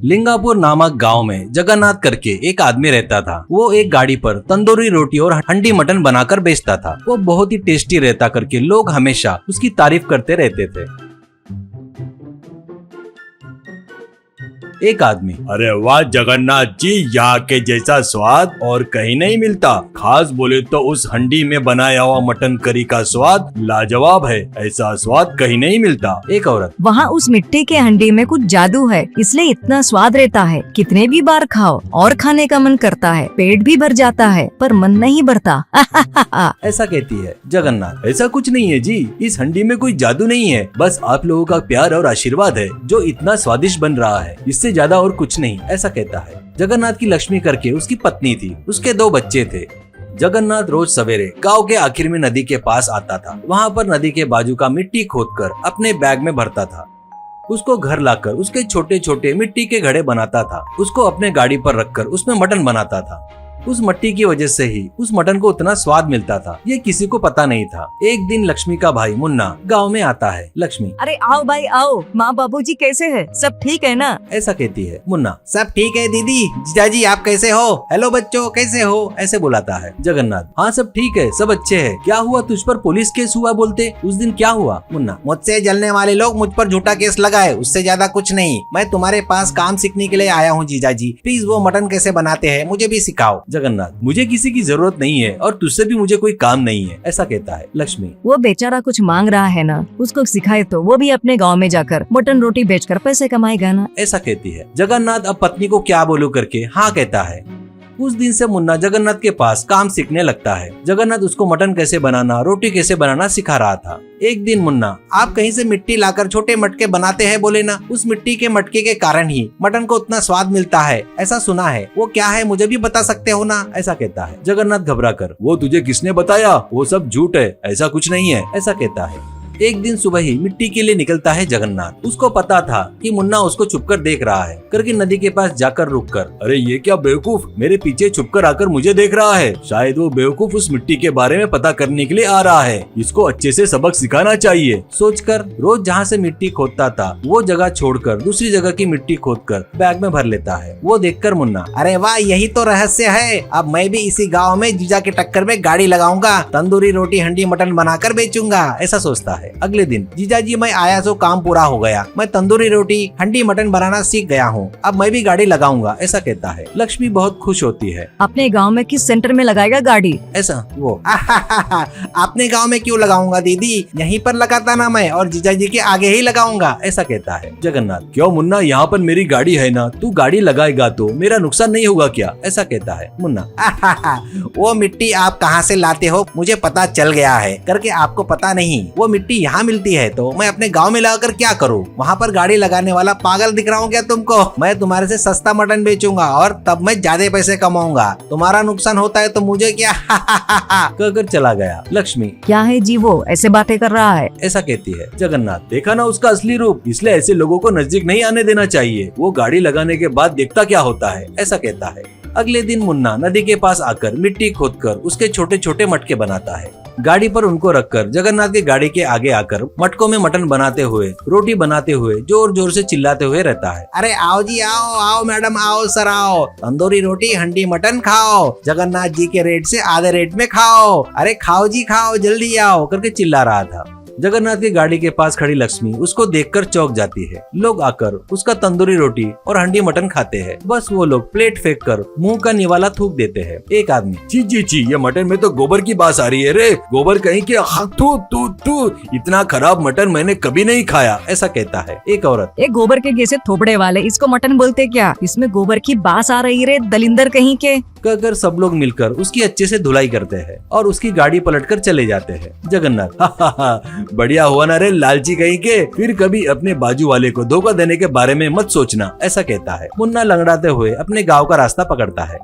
लिंगापुर नामक गांव में जगन्नाथ करके एक आदमी रहता था। वो एक गाड़ी पर तंदूरी रोटी और हंडी मटन बनाकर बेचता था। वो बहुत ही टेस्टी रहता करके लोग हमेशा उसकी तारीफ करते रहते थे। एक आदमी, अरे वाह जगन्नाथ जी, यहाँ के जैसा स्वाद और कहीं नहीं मिलता। खास बोले तो उस हंडी में बनाया हुआ मटन करी का स्वाद लाजवाब है, ऐसा स्वाद कहीं नहीं मिलता। एक औरत, वहाँ उस मिट्टी के हंडी में कुछ जादू है, इसलिए इतना स्वाद रहता है। कितने भी बार खाओ और खाने का मन करता है, पेट भी भर जाता है पर मन नहीं भरता। ऐसा कहती है जगन्नाथ। ऐसा कुछ नहीं है जी, इस हंडी में कोई जादू नहीं है, बस आप लोगों का प्यार और आशीर्वाद है जो इतना स्वादिष्ट बन रहा है, इससे ज्यादा और कुछ नहीं। ऐसा कहता है। जगन्नाथ की लक्ष्मी करके उसकी पत्नी थी, उसके 2 बच्चे थे। जगन्नाथ रोज सवेरे गांव के आखिर में नदी के पास आता था। वहाँ पर नदी के बाजू का मिट्टी खोदकर अपने बैग में भरता था। उसको घर लाकर उसके छोटे छोटे मिट्टी के घड़े बनाता था। उसको अपने गाड़ी पर रखकर उसमें मटन बनाता था। उस मट्टी की वजह से ही उस मटन को उतना स्वाद मिलता था, ये किसी को पता नहीं था। एक दिन लक्ष्मी का भाई मुन्ना गांव में आता है। लक्ष्मी, अरे आओ भाई आओ, माँ बाबूजी कैसे है, सब ठीक है ना? ऐसा कहती है। मुन्ना, सब ठीक है दीदी, जीजाजी आप कैसे हो, हेलो बच्चों कैसे हो, ऐसे बुलाता है। जगन्नाथ, हाँ सब ठीक है, सब अच्छे है। क्या हुआ, तुझ पर पुलिस केस हुआ बोलते, उस दिन क्या हुआ? मुन्ना, मुझसे जलने वाले लोग मुझ पर झूठा केस लगाए, उससे ज्यादा कुछ नहीं। मैं तुम्हारे पास काम सीखने के लिए आया हूँ जीजाजी, प्लीज वो मटन कैसे बनाते हैं मुझे भी सिखाओ। जगन्नाथ, मुझे किसी की जरूरत नहीं है और तुझसे भी मुझे कोई काम नहीं है, ऐसा कहता है। लक्ष्मी, वो बेचारा कुछ मांग रहा है ना, उसको सिखाए तो वो भी अपने गांव में जाकर मटन रोटी बेचकर पैसे कमाएगा ना, ऐसा कहती है। जगन्नाथ अब पत्नी को क्या बोलूं करके हाँ कहता है। उस दिन से मुन्ना जगन्नाथ के पास काम सीखने लगता है। जगन्नाथ उसको मटन कैसे बनाना, रोटी कैसे बनाना सिखा रहा था। एक दिन मुन्ना, आप कहीं से मिट्टी लाकर छोटे मटके बनाते हैं बोले ना, उस मिट्टी के मटके के कारण ही मटन को उतना स्वाद मिलता है, ऐसा सुना है, वो क्या है मुझे भी बता सकते हो ना, ऐसा कहता है। जगन्नाथ घबरा कर, वो तुझे किसने बताया, वो सब झूठ है, ऐसा कुछ नहीं है, ऐसा कहता है। एक दिन सुबह ही मिट्टी के लिए निकलता है जगन्नाथ। उसको पता था कि मुन्ना उसको छुपकर देख रहा है, करके नदी के पास जाकर रुककर, अरे ये क्या बेवकूफ मेरे पीछे छुपकर आकर मुझे देख रहा है, शायद वो बेवकूफ उस मिट्टी के बारे में पता करने के लिए आ रहा है, इसको अच्छे से सबक सिखाना चाहिए। सोचकर रोज जहाँ से मिट्टी खोदता था वो जगह छोड़कर दूसरी जगह की मिट्टी खोदकर बैग में भर लेता है। वो देखकर मुन्ना, अरे वाह यही तो रहस्य है, अब मैं भी इसी गाँव में जीजा के टक्कर में गाड़ी लगाऊंगा, तंदूरी रोटी हंडी मटन बनाकर बेचूंगा, ऐसा सोचता है। अगले दिन, जीजाजी मैं आया तो काम पूरा हो गया, मैं तंदूरी रोटी हंडी मटन बनाना सीख गया हूँ, अब मैं भी गाड़ी लगाऊंगा, ऐसा कहता है। लक्ष्मी बहुत खुश होती है। अपने गांव में किस सेंटर में लगाएगा गाड़ी? ऐसा वो, अपने गांव में क्यों लगाऊंगा दीदी, यहीं पर लगाता ना मैं, और जीजाजी के आगे ही लगाऊंगा, ऐसा कहता है। जगन्नाथ, क्यों मुन्ना, यहाँ पर मेरी गाड़ी है ना, तू गाड़ी लगाएगा तो मेरा नुकसान नहीं होगा क्या, ऐसा कहता है। मुन्ना, वो मिट्टी आप कहाँ से लाते हो मुझे पता चल गया है, करके आपको पता नहीं, वो मिट्टी यहाँ मिलती है तो मैं अपने गांव में लगाकर क्या करूं, वहाँ पर गाड़ी लगाने वाला पागल दिख रहा हूँ क्या तुमको, मैं तुम्हारे से सस्ता मटन बेचूंगा और तब मैं ज्यादा पैसे कमाऊंगा, तुम्हारा नुकसान होता है तो मुझे क्या, कहकर चला गया। लक्ष्मी, क्या है जी वो ऐसे बातें कर रहा है, ऐसा कहती है। जगन्नाथ, देखा ना उसका असली रूप, इसलिए ऐसे लोगों को नजदीक नहीं आने देना चाहिए, वो गाड़ी लगाने के बाद देखता क्या होता है, ऐसा कहता है। अगले दिन मुन्ना नदी के पास आकर मिट्टी खोदकर उसके छोटे छोटे मटके बनाता है। गाड़ी पर उनको रखकर जगन्नाथ की गाड़ी के आगे आकर मटकों में मटन बनाते हुए, रोटी बनाते हुए जोर जोर से चिल्लाते हुए रहता है। अरे आओ जी आओ, आओ मैडम आओ, सर आओ, तंदूरी रोटी हंडी मटन खाओ, जगन्नाथ जी के रेट से आधे रेट में खाओ, अरे खाओ जी खाओ, जल्दी आओ, करके चिल्ला रहा था। जगन्नाथ की गाड़ी के पास खड़ी लक्ष्मी उसको देखकर चौंक जाती है। लोग आकर उसका तंदूरी रोटी और हंडी मटन खाते हैं। बस वो लोग प्लेट फेंक कर मुंह का निवाला थूक देते हैं। एक आदमी, जी जी जी, ये मटन में तो गोबर की बात आ रही है रे, गोबर कहीं के, तू तू तू, इतना खराब मटन मैंने कभी नहीं खाया, ऐसा कहता है। एक औरत, एक गोबर के जैसे थोपड़े वाले, इसको मटन बोलते क्या, इसमें गोबर की बास आ रही रे, दलिंदर कहीं के, कहकर सब लोग मिलकर उसकी अच्छे से धुलाई करते हैं और उसकी गाड़ी पलटकर चले जाते हैं। जगन्नाथ, बढ़िया हुआ ना रे लालची कहीं के, फिर कभी अपने बाजू वाले को धोखा देने के बारे में मत सोचना, ऐसा कहता है। मुन्ना लंगड़ाते हुए अपने गांव का रास्ता पकड़ता है।